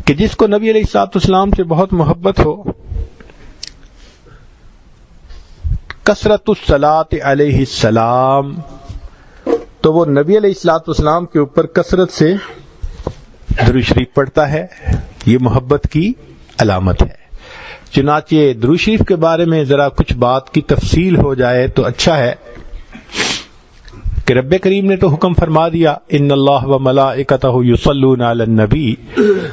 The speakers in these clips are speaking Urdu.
کہ جس کو نبی علیہ السلام سے بہت محبت ہو، کثرت الصلاۃ علیہ السلام، تو وہ نبی علیہ السلام کے اوپر کثرت سے درود شریف پڑھتا ہے. یہ محبت کی علامت ہے. چنانچہ درود شریف کے بارے میں ذرا کچھ بات کی تفصیل ہو جائے تو اچھا ہے کہ رب کریم نے تو حکم فرما دیا، ان اللہ و ملائکتہ یصلون علی النبی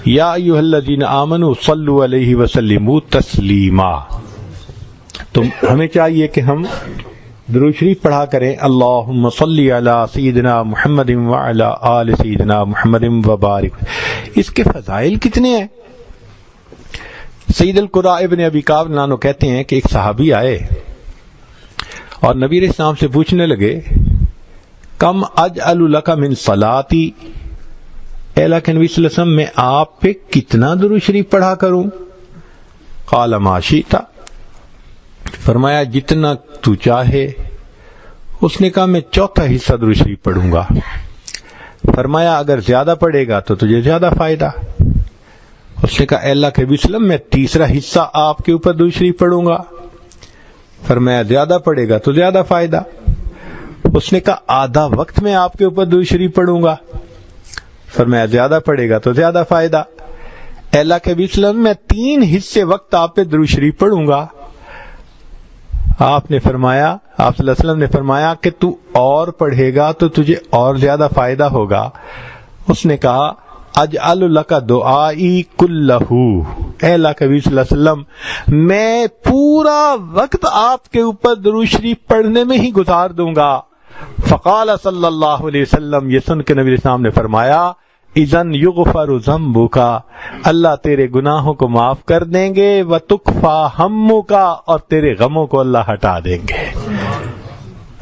یا ایھا الذین آمنوا صلوا علیہ وسلموا تسلیما. تو ہمیں چاہیے کہ ہم درود شریف پڑھا کریں، اللہم صلی علی سیدنا محمد وعلی آل سیدنا محمد وبارک. اس کے فضائل کتنے ہیں. سید القراء ابن ابی کعب نانو کہتے ہیں کہ ایک صحابی آئے اور نبی علیہ السلام سے پوچھنے لگے، کم اجعل لک من صلاتی، اے اللہ کے نبی صلی اللہ علیہ وسلم میں آپ پہ کتنا درود شریف پڑھا کروں؟ قال ما شئت، فرمایا جتنا تو چاہے. اس نے کہا میں چوتھا حصہ درود شریف پڑھوں گا. فرمایا اگر زیادہ پڑھے گا تو تجھے زیادہ فائدہ. اس نے کہا اے اللہ کے نبی صلی اللہ علیہ وسلم میں تیسرا حصہ آپ کے اوپر درود شریف پڑھوں گا. فرمایا زیادہ پڑھے گا تو زیادہ فائدہ. اس نے کہا آدھا وقت میں آپ کے اوپر درود شریف پڑھوں گا. فرمایا زیادہ پڑھے گا تو زیادہ فائدہ. اے اللہ کے نبی صلی اللہ علیہ وسلم میں 3 حصے وقت آپ پہ درود شریف پڑھوں گا. آپ صلی اللہ علیہ وسلم نے فرمایا کہ تو اور پڑھے گا تو تجھے اور زیادہ فائدہ ہوگا. اس نے کہا اجعل لک دعائی کلہ، اے اللہ کے نبی صلی اللہ علیہ وسلم میں پورا وقت آپ کے اوپر درود شریف پڑھنے میں ہی گزار دوں گا. فقال صلی اللہ علیہ وسلم، یہ سن کے نبی علیہ السلام نے فرمایا اذن یغفر ذنبک، اللہ تیرے گناہوں کو معاف کر دیں گے، وتکفی ہمک، اور تیرے غموں کو اللہ ہٹا دیں گے.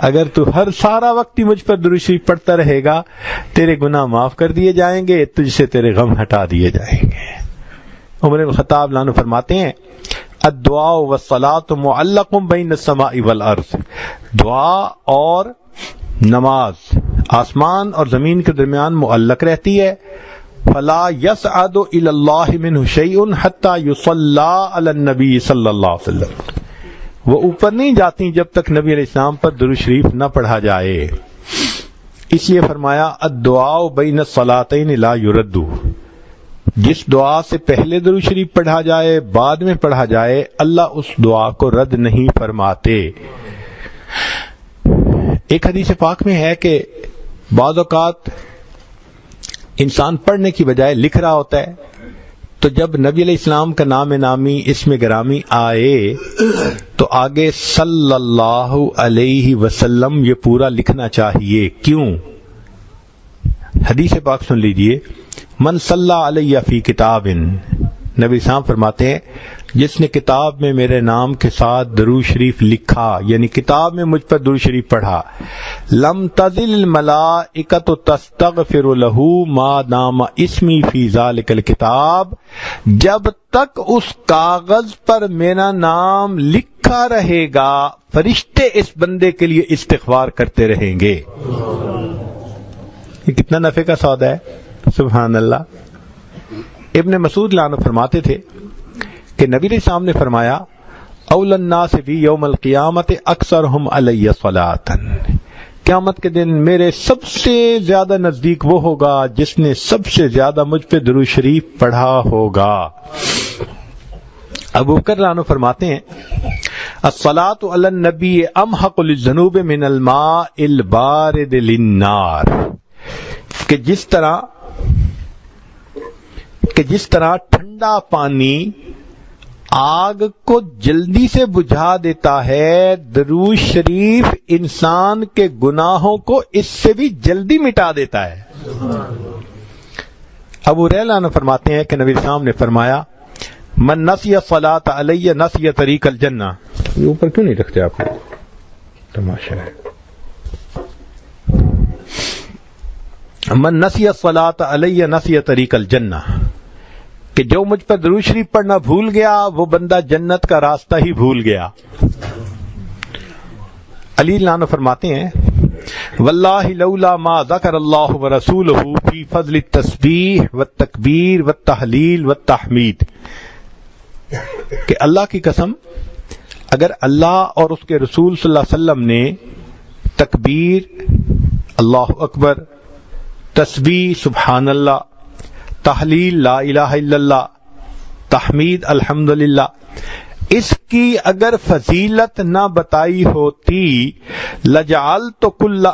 اگر تو ہر سارا وقت ہی مجھ پر درود شریف پڑھتا رہے گا، تیرے گناہ معاف کر دیے جائیں گے، تجھ سے تیرے غم ہٹا دیے جائیں گے. عمر بن الخطاب لانو فرماتے ہیں الدعاء والصلاۃ معلق بین السماء والارض، دعا اور نماز آسمان اور زمین کے درمیان معلق رہتی ہے. فلا يصعد الى اللہ منہ شیء حتی یصلی علی النبی صلی اللہ علیہ وسلم، وہ اوپر نہیں جاتی جب تک نبی علیہ السلام پر درود شریف نہ پڑھا جائے. اس لیے فرمایا الدعاء بین الصلاتین لا یرد، جس دعا سے پہلے درود شریف پڑھا جائے بعد میں پڑھا جائے اللہ اس دعا کو رد نہیں فرماتے. ایک حدیث پاک میں ہے کہ بعض اوقات انسان پڑھنے کی بجائے لکھ رہا ہوتا ہے، تو جب نبی علیہ السلام کا نام نامی اسم گرامی آئے تو آگے صلی اللہ علیہ وسلم یہ پورا لکھنا چاہیے. کیوں؟ حدیث پاک سن لیجئے، من صلی علیہ فی کتاب، نبی صاحب فرماتے ہیں جس نے کتاب میں میرے نام کے ساتھ درود شریف لکھا، یعنی کتاب میں مجھ پر درود شریف پڑھا، لم تزل الملائکۃ تستغفر له ما دام اسمی فی ذلک الکتاب، جب تک اس کاغذ پر میرا نام لکھا رہے گا فرشتے اس بندے کے لیے استغفار کرتے رہیں گے. یہ کتنا نفع کا سودا ہے، سبحان اللہ. ابن مسعود لعنہ فرماتے تھے کہ نبی علیہ السلام نے فرمایا اول الناس فی یوم القیامت اکثرہم علی صلاۃ، قیامت کے دن میرے سب سے زیادہ نزدیک وہ ہوگا جس نے سب سے زیادہ مجھ پہ درود شریف پڑھا ہوگا. ابو بکر لعنہ فرماتے ہیں الصلاۃ علی النبی امحق للذنوب من الماء البارد للنار، کہ جس طرح ٹھنڈا پانی آگ کو جلدی سے بجھا دیتا ہے، درود شریف انسان کے گناہوں کو اس سے بھی جلدی مٹا دیتا ہے. ابو ہریرہ فرماتے ہیں کہ نبی السلام نے فرمایا من نسی الصلاۃ علی نسی طریق الجنہ، یہ اوپر کیوں نہیں رکھتے آپ تماشا ہے، من نسی الصلاۃ علی نسی طریق الجنہ، کہ جو مجھ پر درود شریف پڑھنا بھول گیا وہ بندہ جنت کا راستہ ہی بھول گیا. علی لعنہ فرماتے ہیں واللہ لولا ما ذکر اللہ ورسولہ فی فضل التسبیح والتکبیر والتحلیل والتحمید، کہ اللہ کی قسم اگر اللہ اور اس کے رسول صلی اللہ علیہ وسلم نے تکبیر اللہ اکبر، تسبیح سبحان اللہ، تحلیل لا الہ الا اللہ، تحمید الحمدللہ، اس کی اگر فضیلت نہ بتائی ہوتی لجعلت کل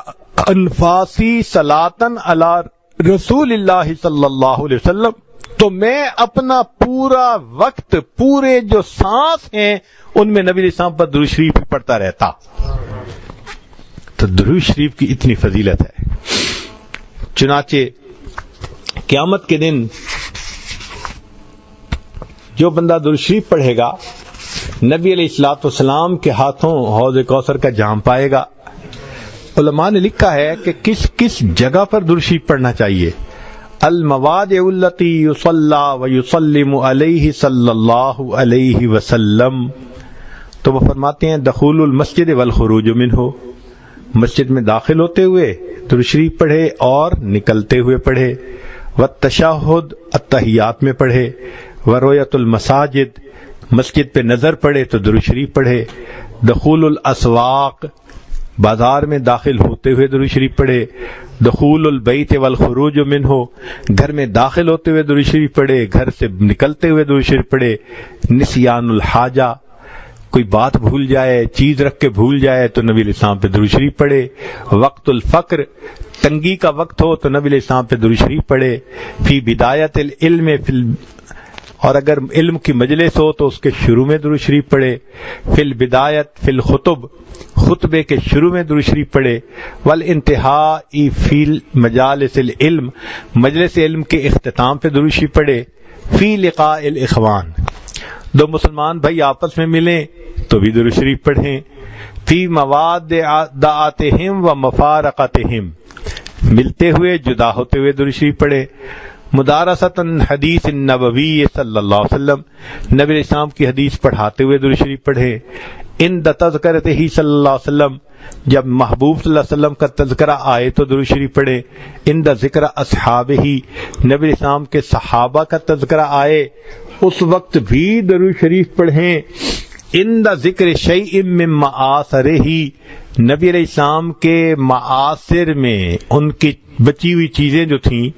انفاسی صلاۃً علی رسول اللہ صلی اللہ علیہ وسلم، تو میں اپنا پورا وقت، پورے جو سانس ہیں ان میں نبی علیہ السلام پر درود شریف پڑھتا رہتا۔ تو درود شریف کی اتنی فضیلت ہے، چنانچہ قیامت کے دن جو بندہ درود شریف پڑھے گا نبی علیہ الصلوۃ والسلام کے ہاتھوں حوض کوثر کا جام پائے گا۔ علماء نے لکھا ہے کہ کس کس جگہ پر درود شریف پڑھنا چاہیے۔ المواضع التي يصلى ويسلم علیہ صلی اللہ علیہ وسلم، تو وہ فرماتے ہیں دخول المسجد والخروج منہ، مسجد میں داخل ہوتے ہوئے درود شریف پڑھے اور نکلتے ہوئے پڑھے، والتشہد التحیات میں پڑھے، ورؤیت المساجد، مسجد پہ نظر پڑے تو درود شریف پڑھے، دخول الاسواق، بازار میں داخل ہوتے ہوئے درود شریف پڑھے، دخول البیت والخروج منہ، گھر میں داخل ہوتے ہوئے درود شریف پڑھے، گھر سے نکلتے ہوئے درود شریف پڑھے، نسیان الحاجہ، کوئی بات بھول جائے، چیز رکھ کے بھول جائے تو نبی علیہ السلام پہ درود شریف پڑھے، وقت الفقر، تنگی کا وقت ہو تو نبی علیہ السلام پہ درود شریف پڑھے، فی بدایت العلم، اور اگر علم کی مجلس ہو تو اس کے شروع میں درود شریف پڑھے، فی البدایت فی الخطب، خطبے کے شروع میں درود شریف پڑھے، والانتہاء فی مجالس العلم، مجلس علم کے اختتام پہ درود شریف پڑھے، فی لقاء الاخوان، دو مسلمان بھائی آپس میں ملیں تو بھی درود شریف پڑھیں، فی موادعاتہم و مفارقتہم، ملتے ہوئے جدا ہوتے ہوئے درود شریف پڑھے، مدارسۃ حدیث النبوی صلی اللہ علیہ وسلم، نبی علیہ السلام کی حدیث پڑھاتے ہوئے درود شریف پڑھے، عند تذکرتہ صلی اللہ علیہ وسلم، جب محبوب صلی اللہ علیہ وسلم کا تذکرہ آئے تو درود شریف پڑھے، عند ذکر اصحابہ، نبی علیہ السلام کے صحابہ کا تذکرہ آئے اس وقت بھی درود شریف پڑھیں، عند ذکر شیء من معاصرہ، نبی علیہ السلام کے معاصر میں ان کی بچی ہوئی چیزیں جو تھیں،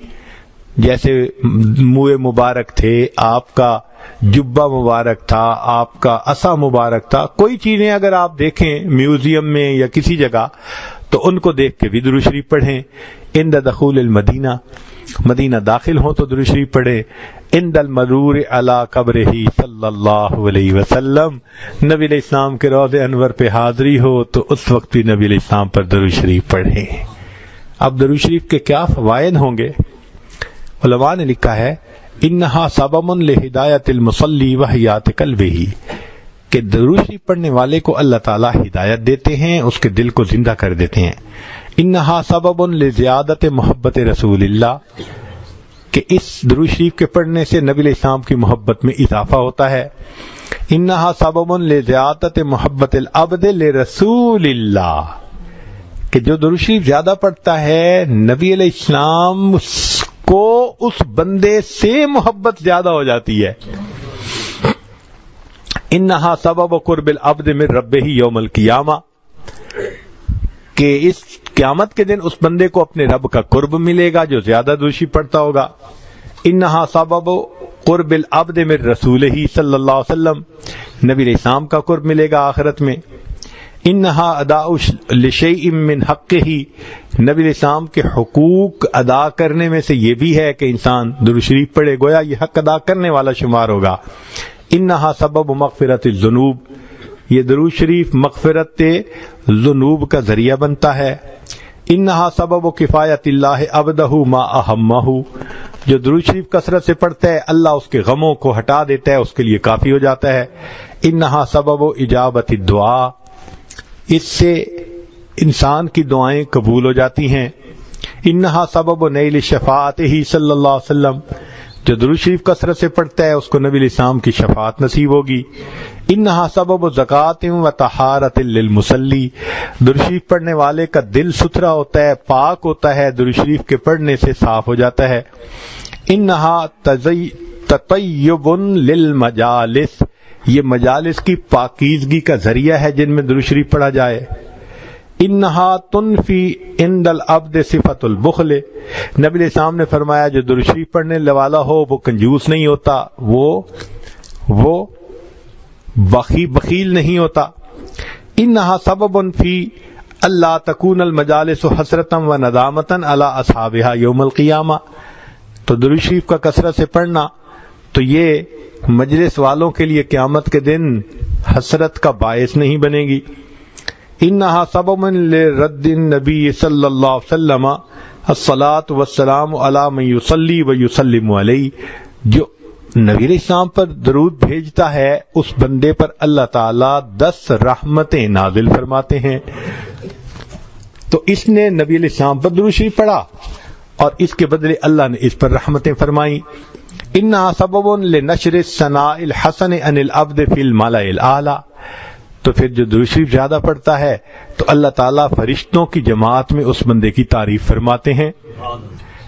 جیسے منہ مبارک تھے، آپ کا جبہ مبارک تھا، آپ کا عصا مبارک تھا، کوئی چیزیں اگر آپ دیکھیں میوزیم میں یا کسی جگہ تو ان کو دیکھ کے بھی درود شریف پڑھیں، عند دخول المدینہ، مدینہ داخل ہوں تو درود شریف پڑھیں، عند المرور علی قبرہ صلی اللہ علیہ وسلم، نبی علیہ السلام کے روضہ انور پہ حاضری ہو تو اس وقت بھی نبی علیہ السلام پر درود شریف پڑھیں۔ اب درود شریف کے کیا فوائد ہوں گے؟ علماء نے لکھا ہے انہا سبب لہدایت المصلی وحیات قلبہ، کہ درود شریف پڑھنے والے کو اللہ تعالیٰ ہدایت دیتے ہیں، اس کے دل کو زندہ کر دیتے ہیں۔ انہا سبب لزیادت محبت رسول اللہ، کہ اس درود شریف کے پڑھنے سے نبی علیہ السلام کی محبت میں اضافہ ہوتا ہے۔ انہا سبب لزیادت محبت العبد لرسول اللہ، کہ جو درود شریف زیادہ پڑھتا ہے نبی علیہ السلام کو اس بندے سے محبت زیادہ ہو جاتی ہے۔ انہا سبب قرب العبد من ربہ یوم القیامہ، کہ اس قیامت کے دن اس بندے کو اپنے رب کا قرب ملے گا جو زیادہ درود شریف پڑھتا ہوگا۔ انہا سبب قرب العبد من رسولہ صلی اللہ علیہ وسلم، نبی علیہ السلام کا قرب ملے گا آخرت میں۔ انہا ادا لشیء من حقہ، نبی علیہ السلام کے حقوق ادا کرنے میں سے یہ بھی ہے کہ انسان درود شریف پڑھے، گویا یہ حق ادا کرنے والا شمار ہوگا۔ انہا سبب مغفرت الذنوب، یہ درود شریف مغفرت ذنوب کا ذریعہ بنتا ہے۔ انہا سبب کفایت اللہ عبدہ ما اہمہ، جو درود شریف کثرت سے پڑھتا ہے اللہ اس کے غموں کو ہٹا دیتا ہے، اس کے لیے کافی ہو جاتا ہے۔ انہا سبب اجابت الدعاء، اس سے انسان کی دعائیں قبول ہو جاتی ہیں۔ انہا سبب نیل شفاعتہ صلی اللہ علیہ وسلم، جو درود شریف کثرت سے پڑھتا ہے اس کو نبی علیہ السلام کی شفاعت نصیب ہوگی۔ انہا سبب زکات و طہارت للمصلی، درود شریف پڑھنے والے کا دل ستھرا ہوتا ہے، پاک ہوتا ہے، درود شریف کے پڑھنے سے صاف ہو جاتا ہے۔ انہا تطیب للمجالس، یہ مجالس کی پاکیزگی کا ذریعہ ہے جن میں درود شریف پڑھا جائے۔ انہا تنفی عند العبد صفت البخل، نبی علیہ السلام نے فرمایا جو درود شریف پڑھنے والا ہو وہ کنجوس نہیں ہوتا، وہ بخیل نہیں ہوتا۔ انہا سبب فی اللہ تکون المجالس حسرتا و ندامتا علی اصحابہا یوم القیامہ، تو درود شریف کا کثرت سے پڑھنا تو یہ مجلس والوں کے لیے قیامت کے دن حسرت کا باعث نہیں بنے گی۔ انہا سبب لرد النبی صلی اللہ علیہ وسلم الصلاۃ والسلام علی من یصلی و یسلم علیہ، جو نبی علیہ السلام پر درود بھیجتا ہے اس بندے پر اللہ تعالیٰ 10 رحمتیں نازل فرماتے ہیں۔ تو اس نے نبی علیہ السلام پر درود شریف پڑھا اور اس کے بدلے اللہ نے اس پر رحمتیں فرمائیں۔ انہا سبب لنشر الثناء الحسن عن العبد فی الملأ الاعلی، تو پھر جو درود شریف زیادہ پڑھتا ہے تو اللہ تعالیٰ فرشتوں کی جماعت میں اس بندے کی تعریف فرماتے ہیں۔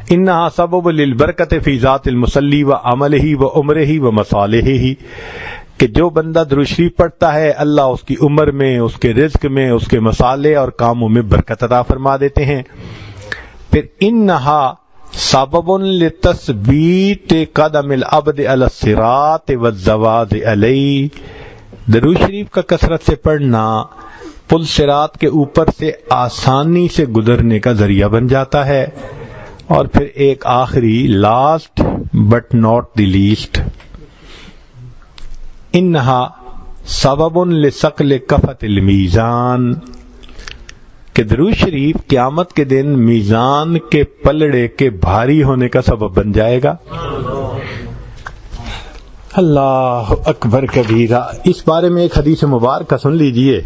انہا سبب للبرکت فی ذات المصلی و عملہ و عمرہ و مصالحہ، کہ جو بندہ درود شریف پڑھتا ہے اللہ اس کی عمر میں، اس کے رزق میں، اس کے مصالح اور کاموں میں برکت عطا فرما دیتے ہیں۔ پھر انہا سبب لتثبیت قدم العبد علی الصراط والزواج علیہ، درود شریف کا کثرت سے پڑھنا پل صراط کے اوپر سے آسانی سے گزرنے کا ذریعہ بن جاتا ہے۔ اور پھر ایک آخری last but not the least, انہا سبب لثقل کفۃ المیزان، کہ درود شریف قیامت کے دن میزان کے پلڑے کے بھاری ہونے کا سبب بن جائے گا۔ اللہ اکبر کبیرہ۔ اس بارے میں ایک حدیث مبارکہ سن لیجئے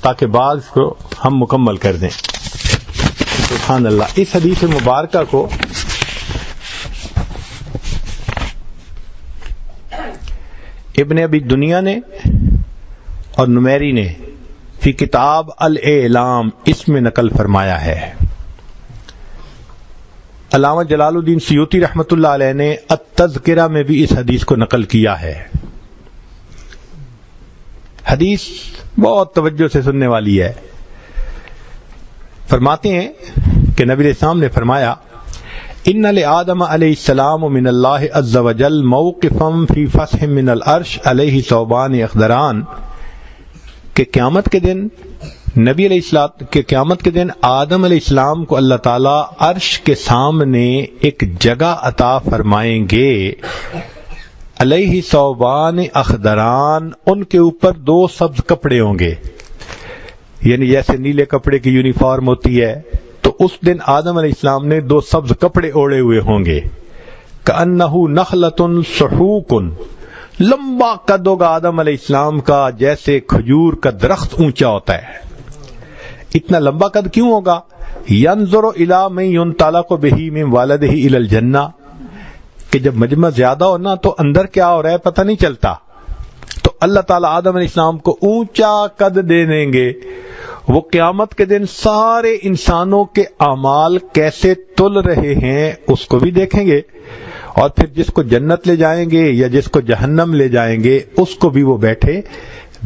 تاکہ بعض کو ہم مکمل کر دیں۔ سبحان اللہ۔ اس حدیث مبارکہ کو ابن ابی دنیا نے اور نمیری نے فی کتاب الاعلام اس میں نقل فرمایا ہے۔ علامہ جلال الدین سیوطی رحمۃ اللہ علیہ نے التذکرہ میں بھی اس حدیث کو نقل کیا ہے۔ حدیث بہت توجہ سے سننے والی ہے۔ فرماتے ہیں کہ نبی علیہ السلام نے فرمایا ان لآدم علیہ السلام من اللہ عز وجل موقفا فی فسح من العرش علیہ ثوبان اخضران، کہ قیامت کے دن نبی علیہ السلام کہ قیامت کے دن آدم علیہ السلام کو اللہ تعالیٰ عرش کے سامنے ایک جگہ عطا فرمائیں گے، علیہ ثوبان اخضران، ان کے اوپر 2 سبز کپڑے ہوں گے، یعنی جیسے نیلے کپڑے کی یونیفارم ہوتی ہے تو اس دن آدم علیہ السلام نے 2 سبز کپڑے اوڑے ہوئے ہوں گے۔ کأنہ نخلۃ صحوق، لمبا قد ہوگا آدم علیہ السلام کا جیسے کھجور کا درخت اونچا ہوتا ہے۔ اتنا لمبا قد کیوں ہوگا؟ ینظر الی من ینطلق بہ من والدہ الی الجنہ، کہ جب مجمع زیادہ ہو نا تو اندر کیا ہو رہا ہے پتہ نہیں چلتا، تو اللہ تعالیٰ آدم علیہ السلام کو اونچا قد دے دیں گے۔ وہ قیامت کے دن سارے انسانوں کے اعمال کیسے تل رہے ہیں اس کو بھی دیکھیں گے، اور پھر جس کو جنت لے جائیں گے یا جس کو جہنم لے جائیں گے اس کو بھی وہ بیٹھے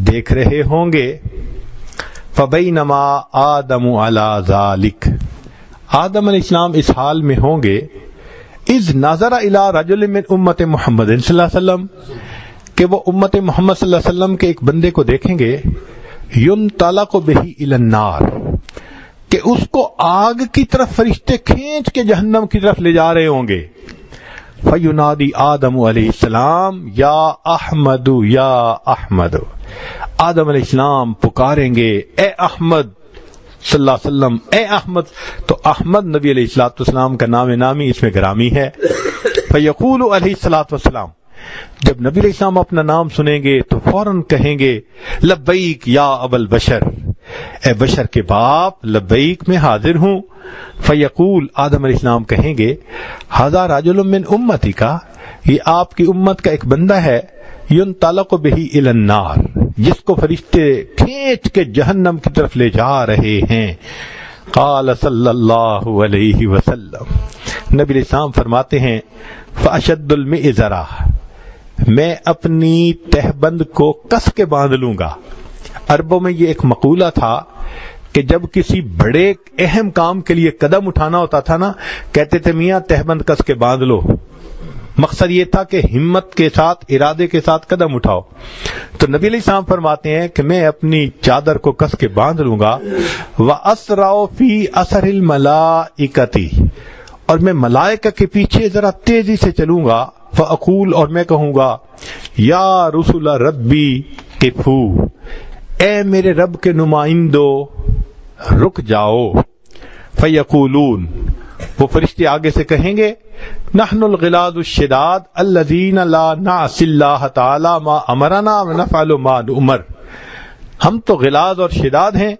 دیکھ رہے ہوں گے۔ فبینما آدم علی ذالک، آدم علیہ السلام اس حال میں ہوں گے، اذ نظر الی رجل من امت محمد صلی اللہ علیہ وسلم، کہ وہ امت محمد صلی اللہ علیہ وسلم کے ایک بندے کو دیکھیں گے، ینطلق بہ الی النار، کہ اس کو آگ کی طرف فرشتے کھینچ کے جہنم کی طرف لے جا رہے ہوں گے۔ فینادی آدم علیہ السلام یا احمد یا احمد، آدم علیہ السلام پکاریں گے اے احمد صلی اللہ علیہ وسلم، اے احمد، تو احمد نبی علیہ الصلوۃ والسلام کا نام نامی اس میں گرامی ہے۔ فیقول علیہ الصلوۃ والسلام، جب نبی علیہ السلام اپنا نام سنیں گے تو فوراً کہیں گے لبیک یا ابا البشر، اے بشر کے باپ لبیک میں حاضر ہوں. فیقول آدم علیہ السلام کہیں گے ھذا رجل من امتی کا، یہ آپ کی امت کا ایک بندہ ہے، ينطلق به الى النار، جس کو فرشتے کھینچ کے جہنم کی طرف لے جا رہے ہیں. قال صلی اللہ علیہ وسلم، نبی علیہ السلام فرماتے ہیں فاشد المئزرہ، میں اپنی تہبند کو کس کے باندھ لوں گا. عربوں میں یہ ایک مقولہ تھا کہ جب کسی بڑے اہم کام کے لیے قدم اٹھانا ہوتا تھا نا، کہتے تھے میاں تہبند کس کے باندھ لو. مقصد یہ تھا کہ ہمت کے ساتھ، ارادے کے ساتھ قدم اٹھاؤ. تو نبی علیہ السلام فرماتے ہیں کہ میں اپنی چادر کو کس کے باندھ لوں گا. وَأَسْرَعُ فِي أَثَرِ الْمَلَائِكَةِ، اور میں ملائکہ کے پیچھے ذرا تیزی سے چلوں گا. فَأَقُولُ، اور میں کہوں گا یا رسول ربی قفوا، اے میرے رب کے نمائندو رک جاؤ. فَيَقُولُونَ، وہ فرشتے آگے سے کہیں گے نحن الغلاظ الشداد الذین لا نعصی اللہ تعالی ما امرنا ونفعل ما نؤمر، ہم تو غلاظ اور شداد ہیں،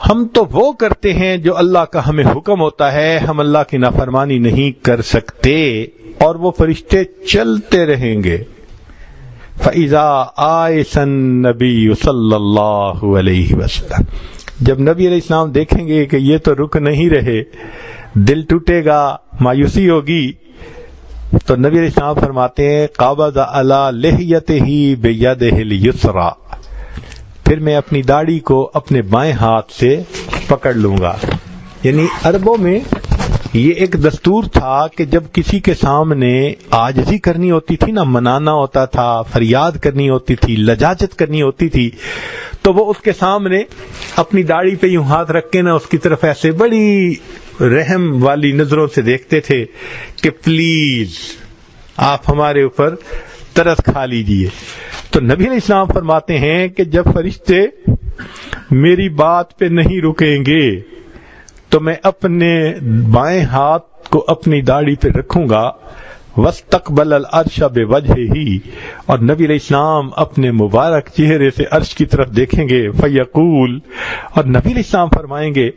ہم تو وہ کرتے ہیں جو اللہ کا ہمیں حکم ہوتا ہے، ہم اللہ کی نافرمانی نہیں کر سکتے. اور وہ فرشتے چلتے رہیں گے. فَإِذَا آئِسَ النَّبِيُّ صلی اللہ علیہ وسلم، جب نبی علیہ السلام دیکھیں گے کہ یہ تو رک نہیں رہے، دل ٹوٹے گا، مایوسی ہوگی، تو نبی علیہ السلام فرماتے ہیں قابض علی لحیتہ بیدہ الیسری، پھر میں اپنی داڑھی کو اپنے بائیں ہاتھ سے پکڑ لوں گا. یعنی عربوں میں یہ ایک دستور تھا کہ جب کسی کے سامنے عاجزی کرنی ہوتی تھی نا، منانا ہوتا تھا، فریاد کرنی ہوتی تھی، لجاجت کرنی ہوتی تھی، تو وہ اس کے سامنے اپنی داڑھی پہ یوں ہاتھ رکھ کے نا اس کی طرف ایسے بڑی رحم والی نظروں سے دیکھتے تھے کہ پلیز آپ ہمارے اوپر ترس کھا لیجئے. تو نبی علیہ السلام فرماتے ہیں کہ جب فرشتے میری بات پہ نہیں رکیں گے تو میں اپنے بائیں ہاتھ کو اپنی داڑھی پہ رکھوں گا. وَاسْتَقْبَلَ الْعَرْشَ بِوَجْهِهِ، اور نبی علیہ السلام اپنے مبارک چہرے سے عرش کی طرف دیکھیں گے. فَيَقُولُ، اور نبی علیہ السلام فرمائیں گے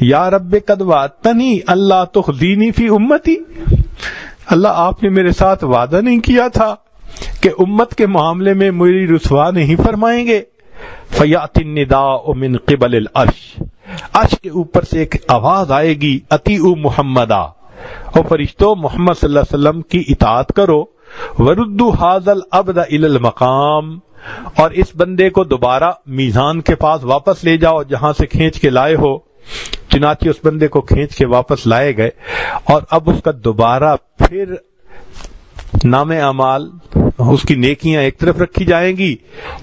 یا رب قد وعدتنی اللہ تخزینی فی امتی، اللہ آپ نے میرے ساتھ وعدہ نہیں کیا تھا کہ امت کے معاملے میں میری رسوا نہیں فرمائیں گے. فَيَأْتِ النِّدَاءُ مِنْ قِبَلِ الْعَرْشِ، عرش کے اوپر سے ایک آواز آئے گی اطیعوا محمدا، اور فرشتوں محمد صلی اللہ علیہ وسلم کی اطاعت کرو. وردوا ھذا العبد الی المقام، اور اس بندے کو دوبارہ میزان کے پاس واپس لے جاؤ جہاں سے کھینچ کے لائے ہو. چنانچہ اس بندے کو کھینچ کے واپس لائے گئے، اور اب اس کا دوبارہ پھر نام اعمال، اس کی نیکیاں ایک طرف رکھی جائیں گی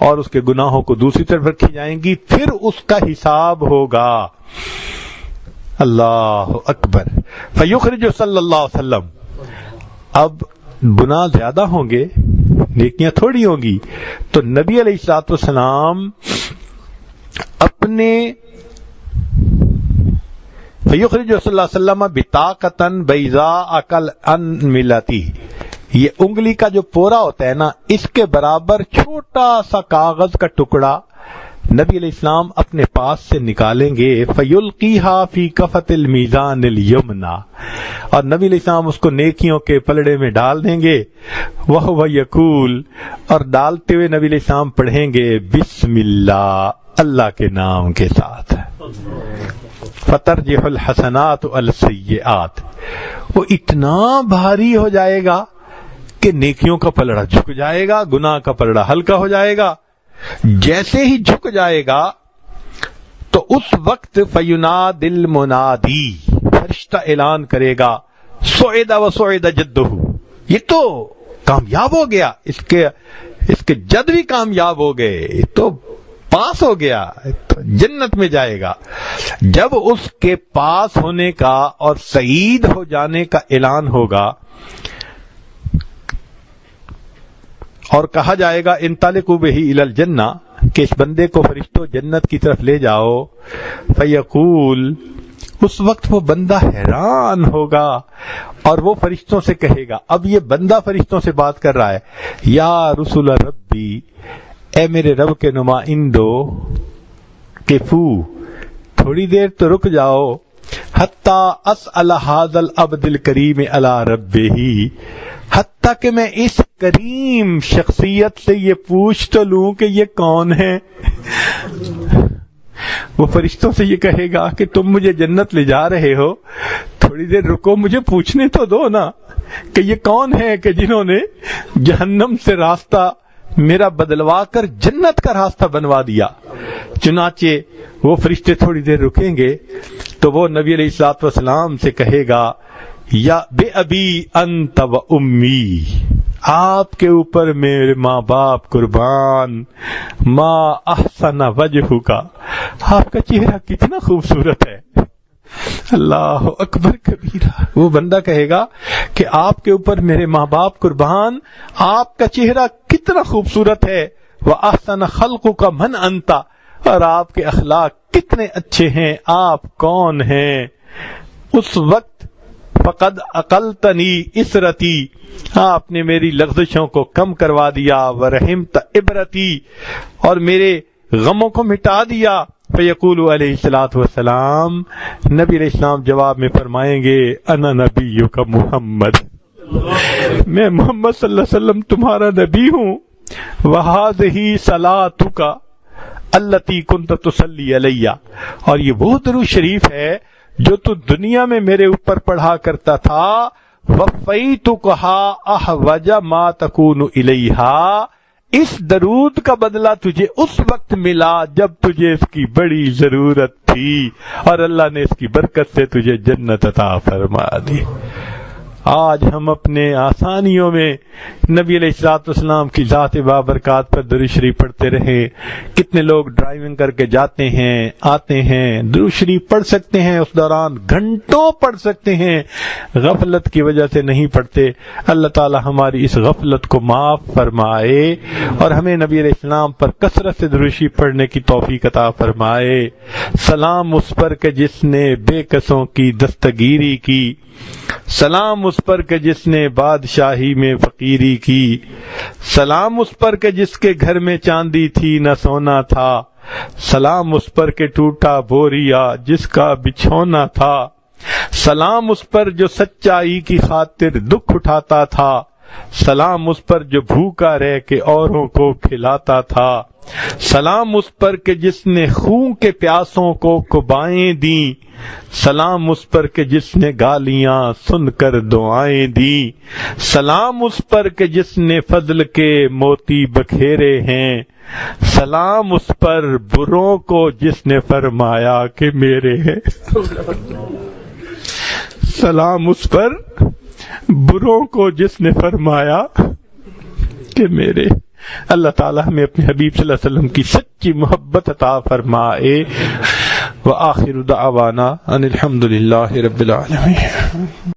اور اس کے گناہوں کو دوسری طرف رکھی جائیں گی، پھر اس کا حساب ہوگا. اللہ اکبر. فیخرج صلی اللہ علیہ وسلم، اب گناہ زیادہ ہوں گے، نیکیاں تھوڑی ہوں گی، تو نبی علیہ الصلوۃ والسلام اپنے فیخرج صلی اللہ علیہ وسلم بطاقۃ بیضاء کالانملۃ، یہ انگلی کا جو پورا ہوتا ہے نا، اس کے برابر چھوٹا سا کاغذ کا ٹکڑا نبی علیہ السلام اپنے پاس سے نکالیں گے. فَيُلْقِيهَا فِي كَفَةِ الْمِيزَانِ الْيُمْنَى، اور نبی علیہ السلام اس کو نیکیوں کے پلڑے میں ڈال دیں گے. وَهُوَ يَقُولُ، اور ڈالتے ہوئے نبی علیہ السلام پڑھیں گے بسم اللہ، اللہ کے نام کے ساتھ. فَتَرْجِحُ الْحَسَنَاتُ عَلَى السَّيِّئَاتِ، وہ اتنا بھاری ہو جائے گا کہ نیکیوں کا پلڑا جھک جائے گا، گناہ کا پلڑا ہلکا ہو جائے گا. جیسے ہی جھک جائے گا تو اس وقت فَيُنَادِ الْمُنَادِي، فرشتہ اعلان کرے گا سُعِدَ وَسُعِدَ جَدُّهُ، یہ تو کامیاب ہو گیا، اس کے جد بھی کامیاب ہو گئے، یہ تو پاس ہو گیا، تو جنت میں جائے گا. جب اس کے پاس ہونے کا اور سعید ہو جانے کا اعلان ہوگا اور کہا جائے گا انطلقوا بہ الی الجنہ، کہ اس بندے کو فرشتوں جنت کی طرف لے جاؤ. فیقول، اس وقت وہ بندہ حیران ہوگا اور وہ فرشتوں سے کہے گا، اب یہ بندہ فرشتوں سے بات کر رہا ہے، یا رسول ربی، اے میرے رب کے نمائندو، قفو، تھوڑی دیر تو رک جاؤ، حتی اسأل ھذا العبد الکریم علی ربہ، حتیٰ کہ میں اس کریم شخصیت سے یہ پوچھ تو لوں کہ یہ کون ہے۔ وہ فرشتوں سے یہ کہے گا کہ تم مجھے جنت لے جا رہے ہو، تھوڑی دیر رکو، مجھے پوچھنے تو دو نا کہ یہ کون ہے کہ جنہوں نے جہنم سے راستہ میرا بدلوا کر جنت کا راستہ بنوا دیا۔ چنانچہ وہ فرشتے تھوڑی دیر رکیں گے تو وہ نبی علیہ الصلوۃ والسلام سے کہے گا یا بے ابی انت و امی، آپ کے اوپر میرے ماں باپ قربان، ما احسن وجہ کا، آپ کا چہرہ کتنا خوبصورت ہے۔ اللہ اکبر کبیرہ۔ وہ بندہ کہے گا کہ آپ کے اوپر میرے ماں باپ قربان، آپ کا چہرہ کتنا خوبصورت ہے، وَأَحْسَنَ خَلْقُكَ مَنْ أَنْتَ، اور آپ کے اخلاق کتنے اچھے ہیں، آپ کون ہیں؟ اس وقت فقد اقلتنی اسرتی، آپ نے میری لغزشوں کو کم کروا دیا، ورحمت عبرتی، اور میرے غموں کو مٹا دیا۔ فیقول علیہ الصلوۃ والسلام، نبی علیہ السلام جواب میں فرمائیں گے انا نبیک محمد، میں محمد صلی اللہ علیہ وسلم تمہارا نبی ہوں، وہذہ صلاتک التی کنت تصلی علی، اور یہ وہ درود شریف ہے جو تو دنیا میں میرے اوپر پڑھا کرتا تھا، وفیتکھا احوج ما تکون الیہا، اس درود کا بدلہ تجھے اس وقت ملا جب تجھے اس کی بڑی ضرورت تھی، اور اللہ نے اس کی برکت سے تجھے جنت عطا فرما دی۔ آج ہم اپنے آسانیوں میں نبی علیہ الصلوۃ والسلام کی ذات بابرکات پر درود شریف پڑھتے رہے۔ کتنے لوگ ڈرائیونگ کر کے جاتے ہیں آتے ہیں، درود شریف پڑھ سکتے ہیں، اس دوران گھنٹوں پڑھ سکتے ہیں، غفلت کی وجہ سے نہیں پڑھتے۔ اللہ تعالی ہماری اس غفلت کو معاف فرمائے اور ہمیں نبی علیہ السلام پر کثرت سے درود شریف پڑھنے کی توفیق عطا فرمائے۔ سلام اس پر کہ جس نے بے کسوں کی دستگیری کی، سلام اس پر کہ جس نے بادشاہی میں فقیری کی، سلام اس پر کہ جس کے گھر میں چاندی تھی نہ سونا تھا، سلام اس پر کہ ٹوٹا بوریا جس کا بچھونا تھا، سلام اس پر جو سچائی کی خاطر دکھ اٹھاتا تھا، سلام اس پر جو بھوکا رہ کے اوروں کو کھلاتا تھا، سلام اس پر کہ جس نے خون کے پیاسوں کو قبائیں دیں، سلام اس پر کہ جس نے گالیاں سن کر دعائیں دیں، سلام اس پر کہ جس نے فضل کے موتی بکھیرے ہیں، سلام اس پر بروں کو جس نے فرمایا کہ میرے ہیں، سلام اس پر بروں کو جس نے فرمایا کہ میرے۔ اللہ تعالی ہمیں اپنے حبیب صلی اللہ علیہ وسلم کی سچی محبت عطا فرمائے۔ وآخر دعوانا ان الحمد للہ رب العالمین۔